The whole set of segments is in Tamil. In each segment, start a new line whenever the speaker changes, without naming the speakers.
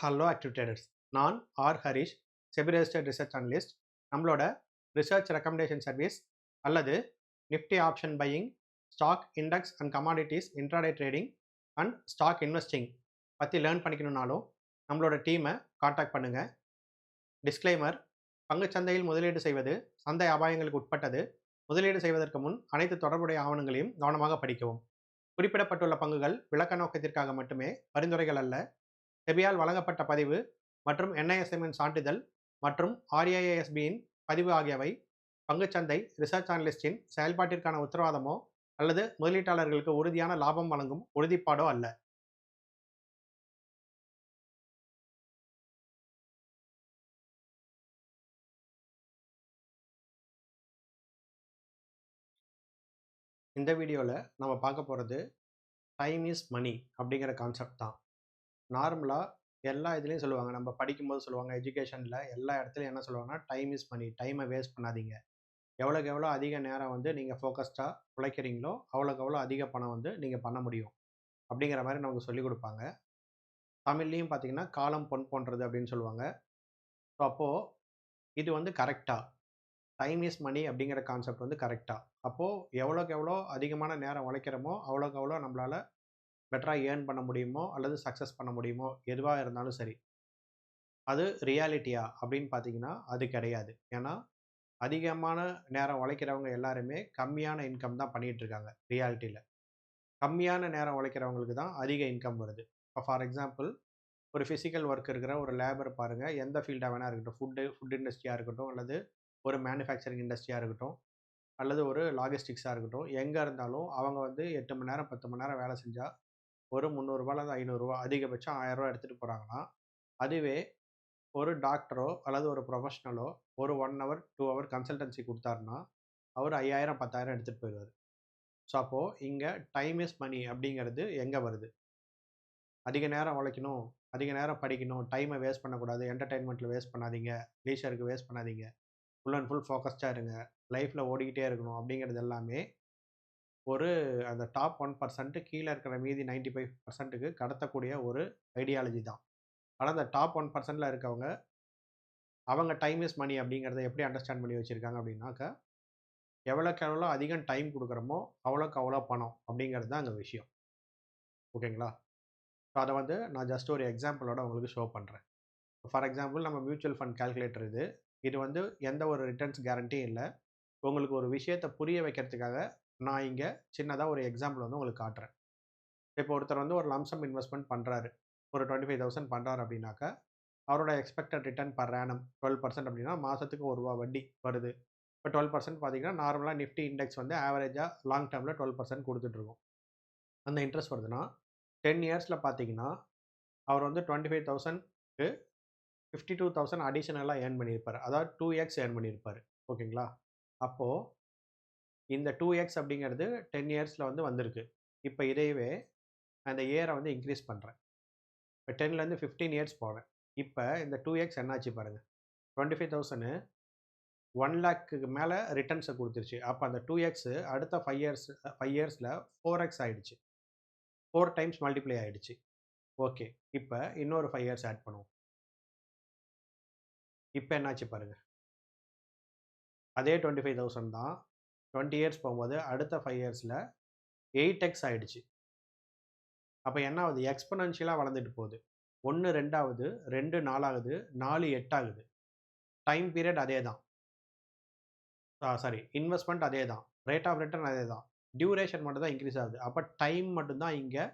Hello active traders. நான் Harish, SEBI registered research analyst. நம்மளோட ரிசர்ச் ரெக்கமெண்டேஷன் சர்வீஸ் அல்லது Nifty option buying, stock index and commodities intraday trading and stock investing பற்றி லேர்ன் பண்ணிக்கணுன்னாலும் நம்மளோட டீமை காண்டாக்ட் பண்ணுங்கள். டிஸ்க்ளைமர்: பங்குச்சந்தையில் முதலீடு செய்வது சந்தை அபாயங்களுக்கு உட்பட்டது. முதலீடு செய்வதற்கு முன் அனைத்து தொடர்புடைய ஆவணங்களையும் கவனமாக படிக்கவும். குறிப்பிடப்பட்டுள்ள பங்குகள் விளக்க நோக்கத்திற்காக மட்டுமே, பரிந்துரைகள் அல்ல. செபியால் வழங்கப்பட்ட பதிவு மற்றும் NISM சான்றிதழ் மற்றும் RIASBயின் பதிவு ஆகியவை பங்குச்சந்தை ரிசர்ச் அனலிஸ்டின் செயல்பாட்டிற்கான உத்தரவாதமோ அல்லது முதலீட்டாளர்களுக்கு உறுதியான லாபம் வழங்கும் உறுதிப்பாடோ அல்ல. இந்த வீடியோவில் நம்ம பார்க்க போகிறது டைம் இஸ் மணி அப்படிங்கிற கான்செப்ட் தான். நார்மலாக எல்லா இதுலேயும் சொல்லுவாங்க, நம்ம படிக்கும்போது சொல்லுவாங்க, எஜுகேஷனில் எல்லா இடத்துலையும் என்ன சொல்லுவாங்கன்னா, டைம் இஸ் மணி, டைமை வேஸ்ட் பண்ணாதீங்க. எவ்வளோக்கு எவ்வளோ அதிக நேரம் வந்து நீங்கள் ஃபோக்கஸ்டாக உழைக்கிறீங்களோ அவ்வளோக்கு எவ்வளோ அதிக பணம் வந்து நீங்கள் பண்ண முடியும் அப்படிங்கிற மாதிரி நமக்கு சொல்லிக் கொடுப்பாங்க. தமிழ்லேயும் பார்த்தீங்கன்னா காலம் பொன் போன்றது அப்படின்னு சொல்லுவாங்க. ஸோ அப்போது இது வந்து கரெக்டாக டைம் இஸ் மணி அப்படிங்கிற கான்செப்ட் வந்து கரெக்டாக. அப்போது எவ்வளோக்கு எவ்வளோ அதிகமான நேரம் உழைக்கிறோமோ அவ்வளோக்கு எவ்வளோ நம்மளால் பெட்டராக ஏர்ன் பண்ண முடியுமோ அல்லது சக்ஸஸ் பண்ண முடியுமோ, எதுவாக இருந்தாலும் சரி. அது ரியாலிட்டியா அப்படின்னு பார்த்தீங்கன்னா அது கிடையாது. ஏன்னா அதிகமான நேரம் உழைக்கிறவங்க எல்லாருமே கம்மியான இன்கம் தான் பண்ணிகிட்டு இருக்காங்க. ரியாலிட்டியில் கம்மியான நேரம் உழைக்கிறவங்களுக்கு தான் அதிக இன்கம் வருது. இப்போ ஃபார் எக்ஸாம்பிள், ஒரு ஃபிசிக்கல் ஒர்க் இருக்கிற ஒரு லேபர் பாருங்கள், எந்த ஃபீல்டாக வேணா இருக்கட்டும், ஃபுட் இண்டஸ்ட்ரியாக இருக்கட்டும், அல்லது ஒரு மேனுஃபேக்சரிங் இண்டஸ்ட்ரியாக இருக்கட்டும், அல்லது ஒரு லாஜிஸ்டிக்ஸாக இருக்கட்டும், எங்கே இருந்தாலும் அவங்க வந்து 8 மணி நேரம் 10 மணி நேரம் வேலை செஞ்சால் ஒரு ரூ. 300 500 அதிகபட்சம் ரூ. 1000 எடுத்துகிட்டு போகிறாங்கன்னா, அதுவே ஒரு டாக்டரோ அல்லது ஒரு ப்ரொஃபஷனலோ ஒரு 1 ஹவர் 2 ஹவர் கன்சல்டன்சி கொடுத்தாருன்னா அவர் 5000 10,000 எடுத்துகிட்டு போயிடுவார். ஸோ அப்போது இங்கே டைம் இஸ் மணி அப்படிங்கிறது எங்கே வருது? அதிக நேரம் உழைக்கணும், அதிக நேரம் படிக்கணும், டைமை வேஸ்ட் பண்ணக்கூடாது, என்டர்டெயின்மெண்ட்டில் வேஸ்ட் பண்ணாதீங்க, லீஷருக்கு வேஸ்ட் பண்ணாதீங்க, ஃபுல் அண்ட் ஃபுல் ஃபோக்கஸ்டாக இருங்க, லைஃப்பில் ஓடிக்கிட்டே இருக்கணும் அப்படிங்கிறது எல்லாமே ஒரு அந்த டாப் 1% கீழே இருக்கிற மீதி 95%க்கு கடத்தக்கூடிய ஒரு ஐடியாலஜி தான். ஆனால் அந்த டாப் 1%ல் இருக்கவங்க அவங்க டைம் இஸ் மணி அப்படிங்கிறத எப்படி அண்டர்ஸ்டாண்ட் பண்ணி வச்சுருக்காங்க அப்படின்னாக்கா, எவ்வளோக்கு எவ்வளோ அதிகம் டைம் கொடுக்குறோமோ அவ்வளோக்கு அவ்வளோ பணம் அப்படிங்கிறது தான் அங்கே விஷயம். ஓகேங்களா? ஸோ அதை வந்து நான் ஜஸ்ட் ஒரு எக்ஸாம்பிளோட உங்களுக்கு ஷோ பண்ணுறேன். ஃபார் எக்ஸாம்பிள், நம்ம மியூச்சுவல் ஃபண்ட் கால்குலேட்டர் இது வந்து எந்த ஒரு ரிட்டர்ன்ஸ் கேரண்டியும் இல்லை. உங்களுக்கு ஒரு விஷயத்தை புரிய வைக்கிறதுக்காக நான் இங்கே சின்னதாக ஒரு எக்ஸாம்பிள் வந்து உங்களுக்கு காட்டுறேன். இப்போ ஒருத்தர் வந்து ஒரு லம்சம் இன்வெஸ்ட்மெண்ட் பண்ணுறாரு, ஒரு 25,000 பண்ணுறாரு அப்படின்னாக்கா, அவரோட எக்ஸ்பெக்டட் ரிட்டர்ன் பர் ஆனம் 12% அப்படின்னா மாதத்துக்கு ₹1 வட்டி வருது. இப்போ 12% பார்த்தீங்கன்னா நார்மலாக நிஃப்டி இண்டெக்ஸ் வந்து ஆவரேஜாக லாங் டேர்மில் 12% கொடுத்துட்ருக்கோம். அந்த இன்ட்ரெஸ்ட் வருதுன்னா 10 இயர்ஸில் பார்த்தீங்கன்னா அவர் வந்து 25,000க்கு 52,000 அடிஷனலாக ஏர்ன் பண்ணியிருப்பார். அதாவது 2x ஏர்ன் பண்ணியிருப்பார். ஓகேங்களா? அப்போது இந்த 2x அப்படிங்கிறது 10 இயர்ஸில் வந்து வந்திருக்கு. இப்போ இதையவே அந்த இயரை வந்து இன்க்ரீஸ் பண்ணுறேன். இப்போ 10லேருந்து 15 இயர்ஸ் போகிறேன். இப்போ இந்த 2x என்னாச்சு பாருங்கள். 25,000 1,00,000க்கு மேலே ரிட்டர்ன்ஸை கொடுத்துருச்சு. அப்போ அந்த 2x அடுத்த 5 இயர்ஸில் 4x ஆகிடுச்சு. 4 டைம்ஸ் மல்டிப்ளை ஆகிடுச்சு. ஓகே, இப்போ இன்னொரு 5 இயர்ஸ் ஆட் பண்ணுவோம். இப்போ என்னாச்சு பாருங்கள். அதே 25,000 தான் 20 இயர்ஸ் போகும்போது அடுத்த 5 இயர்ஸில் 8x ஆகிடுச்சு. அப்போ என்ன ஆகுது? எக்ஸ்பொனென்ஷியலாக வளர்ந்துட்டு போகுது. 1 2 ஆகுது, 2 4 ஆகுது, 4 8 ஆகுது. டைம் பீரியட் அதே தான். இன்வெஸ்ட்மெண்ட் அதே தான், ரேட் ஆஃப் ரிட்டர்ன் அதே தான், டியூரேஷன் மட்டும் தான் இன்க்ரீஸ் ஆகுது. அப்போ டைம் மட்டும்தான் இங்கே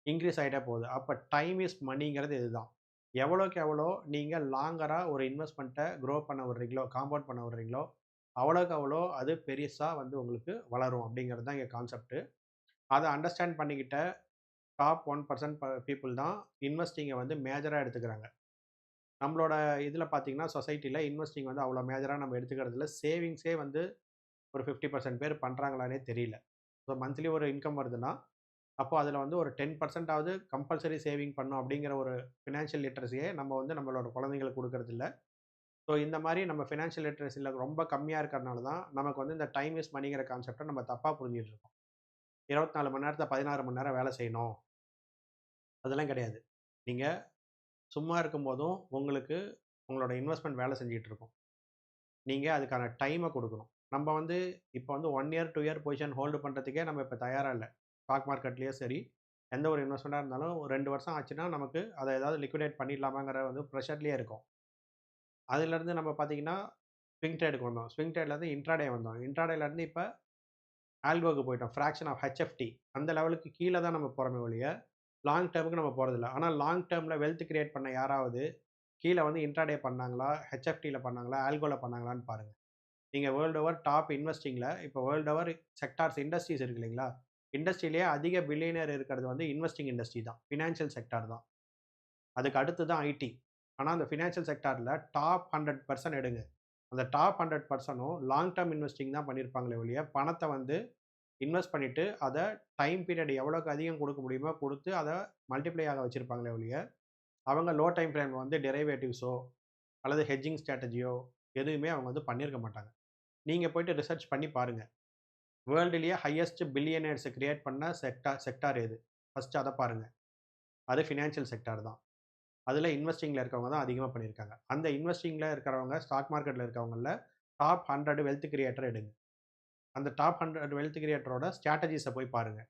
இன்க்ரீஸ் ஆகிட்டே போகுது. அப்போ டைம் இஸ் மணிங்கிறது இதுதான். எவ்வளோக்கு எவ்வளோ நீங்கள் லாங்கராக ஒரு இன்வெஸ்ட்மெண்ட்டை க்ரோ பண்ண விடுறீங்களோ, காம்பவுண்ட் பண்ண விடுறீங்களோ, அவ்வளோக்கு அவ்வளோ அது பெருசாக வந்து உங்களுக்கு வளரும் அப்படிங்கிறது தான் இங்கே கான்செப்ட்டு. அதை அண்டர்ஸ்டாண்ட் பண்ணிக்கிட்ட டாப் 1% பீப்புள் தான் இன்வெஸ்டிங்கை வந்து மேஜராக எடுத்துக்கிறாங்க. நம்மளோட இதில் பார்த்தீங்கன்னா சொசைட்டியில் இன்வெஸ்டிங் வந்து அவ்வளோ மேஜராக நம்ம எடுத்துக்கிறது இல்லை. சேவிங்ஸே வந்து ஒரு 50% பேர் பண்ணுறாங்களானே தெரியல. ஸோ மந்த்லி ஒரு இன்கம் வருதுன்னா அப்போ அதில் வந்து ஒரு 10%ஆவது கம்பல்சரி சேவிங் பண்ணணும் அப்படிங்கிற ஒரு ஃபினான்ஷியல் லிட்ரஸியே நம்ம வந்து நம்மளோட குழந்தைங்களுக்கு கொடுக்கறதில்ல. ஸோ இந்த மாதிரி நம்ம ஃபினான்ஷியல் லிட்ரஸியில் ரொம்ப கம்மியாக இருக்கிறனால தான் நமக்கு வந்து இந்த டைம் இஸ் மணிங்கிற கான்செப்டை நம்ம தப்பாக புரிஞ்சுட்டு இருக்கோம். 24 மணி நேரத்தில் 16 மணி நேரம் வேலை செய்யணும், அதெல்லாம் கிடையாது. நீங்கள் சும்மா இருக்கும்போதும் உங்களுக்கு உங்களோட இன்வெஸ்ட்மெண்ட் வேலை செஞ்சுட்டு இருக்கும். நீங்க அதுக்கான டைமை கொடுக்கணும். நம்ம வந்து இப்போ வந்து 1 இயர் 2 இயர் பொசிஷன் ஹோல்டு பண்ணுறதுக்கே நம்ம இப்போ தயாராக இல்லை. ஸ்டாக் மார்க்கெட்லேயே சரி, எந்த ஒரு இன்வெஸ்ட்மெண்ட்டாக இருந்தாலும் ஒரு 2 வருஷம் ஆச்சுன்னா நமக்கு அதை ஏதாவது லிக்விடேட் பண்ணிடலாமாங்கிற வந்து ப்ரெஷர்லேயே இருக்கும். அதுலேருந்து நம்ம பார்த்தீங்கன்னா ஸ்விங் ட்ரேடுக்கு வந்தோம். ஸ்விங் ட்ரேட்லேருந்து இன்ட்ராடே வந்தோம். இன்ட்ராடேலேருந்து இப்போ ஆல்கோக்கு போயிட்டோம். ஃப்ராக்ஷன் ஆஃப் ஹெச்எஃப்டி அந்த லெவலுக்கு கீழே தான் நம்ம போகிறோமே ஒழிய லாங் டேர்முக்கு நம்ம போகிறதில்ல. ஆனால் லாங் டேர்மில் வெல்த் கிரியேட் பண்ண யாராவது கீழே வந்து இன்ட்ராடே பண்ணாங்களா, ஹெச்எஃப்டியில் பண்ணாங்களா, ஆல்கோவில் பண்ணாங்களான்னு பாருங்கள். நீங்கள் வேர்ல்டு ஓவர் டாப் இன்வெஸ்டிங்கில் இப்போ வேர்ல்டு ஓவர் செக்டார்ஸ் இண்டஸ்ட்ரீஸ் இருக்கு இல்லைங்களா, இண்டஸ்ட்ரியிலேயே அதிக பில்லியனர் இருக்கிறது வந்து இன்வெஸ்டிங் இண்டஸ்ட்ரி தான், ஃபினான்ஷியல் செக்டார் தான். அதுக்கு அடுத்து தான் ஐடி. ஆனால் அந்த ஃபினான்ஷியல் செக்டாரில் டாப் 100% எடுங்க. அந்த டாப் 100%ம் லாங் டேர்ம் இன்வெஸ்டிங் தான் பண்ணியிருப்பாங்களே ஒழிய பணத்தை வந்து இன்வெஸ்ட் பண்ணிவிட்டு அதை டைம் பீரியட் எவ்வளோக்கு அதிகம் கொடுக்க முடியுமோ கொடுத்து அதை மல்டிப்ளை ஆக வச்சுருப்பாங்களே ஒழிய அவங்க லோ டைம் ஃப்ரேமில் வந்து டெரைவேட்டிவ்ஸோ அல்லது ஹெட்ஜிங் ஸ்ட்ராட்டஜியோ எதுவுமே அவங்க வந்து பண்ணியிருக்க மாட்டாங்க. நீங்கள் போய்ட்டு ரிசர்ச் பண்ணி பாருங்கள். வேர்ல்டுலேயே ஹையஸ்ட் பில்லியனர்ஸை கிரியேட் பண்ண செக்டார் எது, ஃபஸ்ட்டு அதை பாருங்கள். அது ஃபினான்ஷியல் செக்டார் தான். அதில் இன்வெஸ்டிங்கில் இருக்கவங்க தான் அதிகமாக பண்ணியிருக்காங்க. அந்த இன்வெஸ்டிங்கில் இருக்கிறவங்க ஸ்டாக் மார்க்கெட்டில் இருக்கவங்கள டாப் 100 வெல்த் கிரியேட்டர் எடுங்க. அந்த டாப் 100 வெல்த் கிரியேட்டரோட ஸ்ட்ராட்டஜிஸை போய் பாருங்கள்.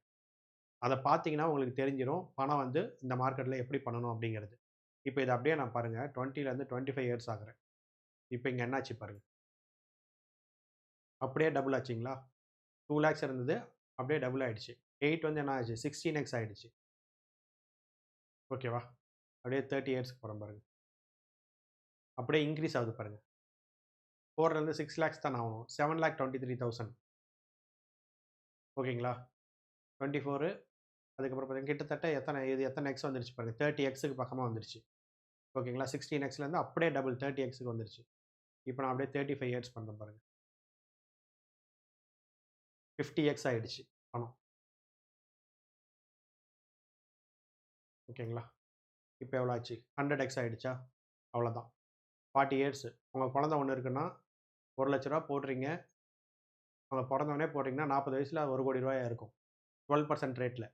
அதை பார்த்தீங்கன்னா உங்களுக்கு தெரிஞ்சிடும் பணம் வந்து இந்த மார்க்கெட்டில் எப்படி பண்ணணும் அப்படிங்கிறது. இப்போ இதை அப்படியே நான் பாருங்கள் 20லேருந்து 25 இயர்ஸ் ஆகிறேன். இப்போ இங்கே என்னாச்சு பாருங்கள். அப்படியே டபுள் ஆச்சுங்களா? 2 lakhs இருந்தது, அப்படியே டபுள் ஆயிடுச்சு. 8 வந்து என்ன ஆச்சு 16x ஆயிடுச்சு. ஓகேவா? அப்படியே 30 இயர்ஸ்க்கு போகிறோம் பாருங்க. அப்படியே இன்க்ரீஸ் ஆகுது பாருங்க. 4லேருந்து 6 lakhs தான் ஆகணும். 7,23,000. ஓகேங்களா? 24 அதுக்கப்புறம் பார்த்தீங்கன்னா கிட்டத்தட்ட எத்தனை எக்ஸ் வந்துருச்சு பாருங்க. 30xக்கு பக்கமாக வந்துருச்சு. ஓகேங்களா? 16xலேருந்து அப்படியே டபுள் 30xக்கு வந்துருச்சு. இப்போ நான் அப்படியே 35 இயர்ஸ் பண்ணுறேன் பாருங்க. 50x ஆயிடுச்சு பணம். ஓகேங்களா? இப்போ எவ்வளோ ஆச்சு? 100x ஆயிடுச்சா? அவ்வளோதான். 40 இயர்ஸ். உங்கள் குழந்தை ஒன்று இருக்குன்னா ₹1,00,000 போடுறீங்க. அவங்க பிறந்தவொடனே போடுறீங்கன்னா 40 வயசில் அது ₹1,00,00,000 இருக்கும். 12% ரேட்டில்.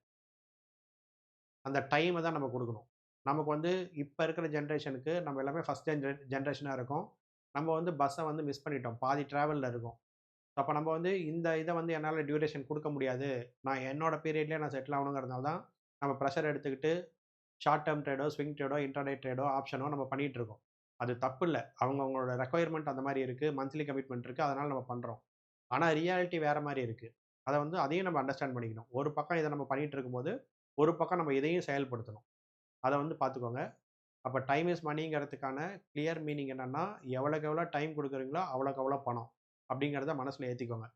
அந்த டைமை தான் நம்ம கொடுக்கணும். நமக்கு வந்து இப்போ இருக்கிற ஜென்ரேஷனுக்கு நம்ம எல்லாமே ஃபஸ்ட் ஜென்ரேஷனாக இருக்கோம். நம்ம வந்து பஸ்ஸை வந்து மிஸ் பண்ணிட்டோம். பாதி ட்ராவலில் இருக்கோம். அப்போ நம்ம வந்து இந்த இதை வந்து என்னால் டியூரேஷன் கொடுக்க முடியாது. நான் என்னோட பீரியட்லேயே நான் செட்டில் ஆகணுங்கிறதுனால தான் நம்ம ப்ரெஷர் எடுத்துக்கிட்டு ஷார்ட் டேர்ம் ட்ரேடோ, ஸ்விங் ட்ரேடோ, இன்ட்ராடே ட்ரேடோ, ஆப்ஷனோ நம்ம பண்ணிகிட்டு இருக்கோம். அது தப்பு இல்லை. அவங்களோட ரெக்குயர்மெண்ட் அந்த மாதிரி இருக்குது. மந்த்லி கமிட்மெண்ட் இருக்குது. அதனால் நம்ம பண்ணுறோம். ஆனால் ரியாலிட்டி வேறு மாதிரி இருக்குது. அதை வந்து அதையும் நம்ம அண்டர்ஸ்டாண்ட் பண்ணிக்கணும். ஒரு பக்கம் இதை நம்ம பண்ணிகிட்டு இருக்கும்போது ஒரு பக்கம் நம்ம இதையும் செயல்படுத்தணும். அதை வந்து பார்த்துக்கோங்க. அப்போ டைம் இஸ் மணிங்கிறதுக்கான கிளியர் மீனிங் என்னென்னா எவ்வளோக்கு எவ்வளோ டைம் கொடுக்குறீங்களோ அவ்வளோக்கு எவ்வளோ பணம் அப்படிங்கிறத மனசில் ஏற்றிக்கோங்க.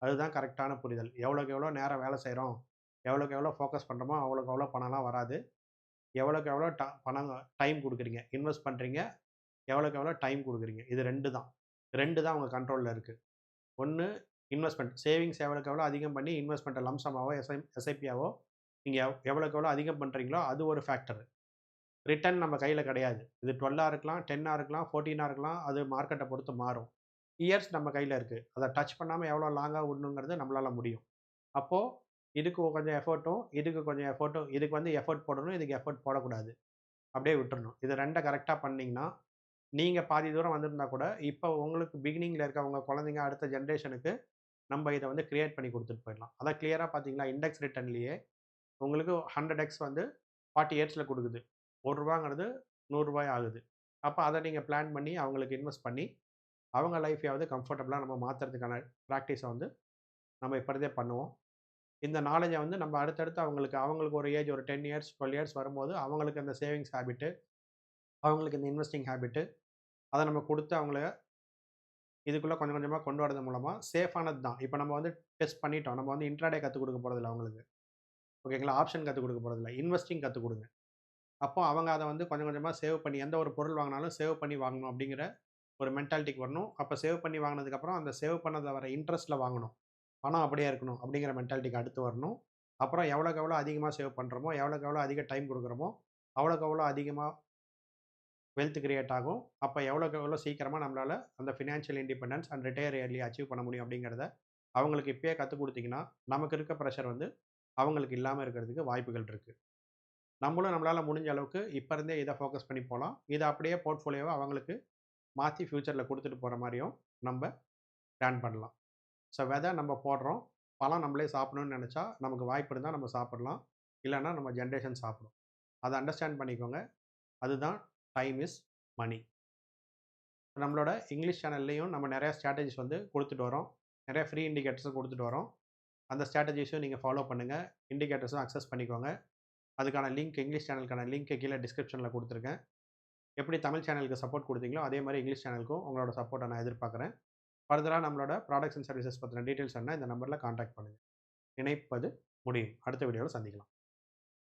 அதுதான் கரெக்டான புரிதல். எவ்வளோக்கு எவ்வளோ நேரம் வேலை செய்கிறோம், எவ்வளோக்கு எவ்வளோ ஃபோக்கஸ் பண்ணுறோமோ அவ்வளோக்கு எவ்வளோ பணம்லாம் வராது. எவ்வளோக்கு எவ்வளோ பணம் டைம் கொடுக்குறீங்க, இன்வெஸ்ட் பண்ணுறீங்க, எவ்வளோக்கு எவ்வளோ டைம் கொடுக்குறீங்க, இது 2 தான். 2 தான் உங்கள் கண்ட்ரோலில் இருக்குது. ஒன்று இன்வெஸ்ட்மெண்ட், சேவிங்ஸ் எவ்வளோக்கு எவ்வளோ அதிகம் பண்ணி இன்வெஸ்ட்மெண்ட்டை லம்சமாவோ எஸ்ஐபியாவோ நீங்கள் எவ்வளோக்கு எவ்வளோ அதிகம் பண்ணுறீங்களோ அது ஒரு ஃபேக்டர். ரிட்டர்ன் நம்ம கையில் கிடையாது. இது 12 இருக்கலாம், 10 இருக்கலாம், 14 இருக்கலாம். அது மார்க்கெட்டை பொறுத்து மாறும். இயர்ஸ் நம்ம கையில் இருக்குது. அதை டச் பண்ணாமல் எவ்வளோ லாங்காக விடணுங்கிறது நம்மளால் முடியும். அப்போது இதுக்கு கொஞ்சம் எஃபர்ட்டும், இதுக்கு கொஞ்சம் எஃபர்ட்டும், இதுக்கு வந்து எஃபர்ட் போடணும், இதுக்கு எஃபர்ட் போடக்கூடாது. அப்படியே விட்டுறணும். இது 2 கரெக்டாக பண்ணிங்கன்னா நீங்கள் பாதி தூரம் வந்திருந்தா கூட இப்போ உங்களுக்கு பிகினிங்கில் இருக்க உங்கள் குழந்தைங்க அடுத்த ஜென்ரேஷனுக்கு நம்ம இதை வந்து கிரியேட் பண்ணி கொடுத்துட்டு போயிடலாம். அதான் கிளியராக பார்த்தீங்களா இண்டெக்ஸ் ரிட்டர்ன்லேயே உங்களுக்கு 100x வந்து 40 இயர்ஸில் கொடுக்குது. ₹1ங்கிறது ₹100 ஆகுது. அப்போ அதை நீங்கள் பிளான் பண்ணி அவங்களுக்கு இன்வெஸ்ட் பண்ணி அவங்க லைஃப்பையாவது கம்ஃபர்டபுளாக நம்ம மாற்றுறதுக்கான ப்ராக்டிஸை வந்து நம்ம இப்போதே பண்ணுவோம். இந்த நாலேஜை வந்து நம்ம அடுத்தடுத்து அவங்களுக்கு ஒரு ஏஜ் ஒரு 10 இயர்ஸ் 12 இயர்ஸ் வரும்போது அவங்களுக்கு அந்த சேவிங்ஸ் ஹேபிட்டு, அவங்களுக்கு இந்த இன்வெஸ்டிங் ஹேபிட்டு அதை நம்ம கொடுத்து அவங்கள இதுக்குள்ளே கொஞ்சம் கொஞ்சமாக கொண்டு வரது மூலமாக சேஃபானது தான். இப்போ நம்ம வந்து டெஸ்ட் பண்ணிட்டோம். நம்ம வந்து இன்ட்ராடே கற்றுக் கொடுக்க போகிறதில்ல அவங்களுக்கு. ஓகேங்களா? ஆப்ஷன் கற்றுக் கொடுக்க போகிறதில்ல. இன்வெஸ்டிங் கற்றுக் கொடுங்க. அப்போ அவங்க அதை வந்து கொஞ்சம் கொஞ்சமாக சேவ் பண்ணி எந்த ஒரு பொருள் வாங்கினாலும் சேவ் பண்ணி வாங்கணும் அப்படிங்கிற ஒரு மென்டாலிட்டிக்கு வரணும். அப்போ சேவ் பண்ணி வாங்கினதுக்கப்புறம் அந்த சேவ் பண்ணதில் வர இன்ட்ரெஸ்ட்டில் வாங்கணும். பணம் அப்படியே இருக்கணும் அப்படிங்கிற மென்டாலிட்டிக்கு அடுத்து வரணும். அப்புறம் எவ்வளோக்கு எவ்வளோ அதிகமாக சேவ் பண்ணுறோமோ, எவ்வளோக்கு எவ்வளோ அதிக டைம் கொடுக்குறோமோ, அவ்வளோக்கு எவ்வளோ அதிகமாக வெல்த் கிரியேட் ஆகும். அப்போ எவ்வளோக்கு எவ்வளோ சீக்கிரமாக நம்மளால் அந்த financial independence and retire early achieve பண்ண முடியும் அப்படிங்கிறத அவங்களுக்கு இப்போயே கற்றுக் கொடுத்தீங்கன்னா நமக்கு இருக்க ப்ரெஷர் வந்து அவங்களுக்கு இல்லாமல் இருக்கிறதுக்கு வாய்ப்புகள் இருக்குது. நம்மளும் நம்மளால முடிஞ்ச அளவுக்கு இப்ப இருந்தே இத ஃபோக்கஸ் பண்ணி போலாம். இத அப்படியே போர்ட்ஃபோலியோவா அவங்களுக்கு மாத்தி ஃபியூச்சர்ல குடுத்துட்டு போற மாரியும் நம்ப பிளான் பண்ணலாம். ஸோ விதை நம்ம போடுறோம். பழம் நம்மளே சாப்பிடணும்னு நெனச்சா, நமக்கு வாய்ப்பு இருந்தா நம்ம சாப்பிடலாம். இல்லன்னா நம்ம ஜெனரேஷன் சாப்பிடும். அத அண்டர்ஸ்டாண்ட் பண்ணிக்கோங்க. அதுதான் டைம் இஸ் மனி. நம்மளோட இங்கிலீஷ் சேனல்லயும் நம்ம நெறைய ஸ்ட்ராட்டஜிஸ் வந்து குடுத்துட்டு வரோம். நெறைய ஃப்ரீ இண்டிகேட்டர்ஸும் குடுத்துட்டு வரோம். அந்த ஸ்ட்ராட்டஜிஸும் நீங்க ஃபாலோ பண்ணுங்க. இண்டிகேட்டர்ஸும் அக்சஸ் பண்ணிக்கோங்க. அதுக்கான லிங்க் இங்கிலீஷ் சேனலுக்கான லிங்க் கீழ டிஸ்கிரிப்ஷன்ல குடுத்துருக்கேன். எப்படி தமிழ் சேனலுக்கு சப்போர்ட் குடுத்தீங்களோ, அதே மாரி இங்கிலீஷ் சேனலுக்கும் உங்களோட சப்போர்ட்ட நான் எதிர்பார்க்குறேன். ஃபர்தரா நம்மளோட ப்ராடக்ட்ஸ் அண்ட் சர்வீசஸ் பத்தின டீட்டெயில்ஸ் வேணும்னா இந்த நம்பர்ல கான்டாக்ட் பண்ணுங்க. இணைப்பது முடியும். அடுத்த வீடியோல சந்திக்கலாம்.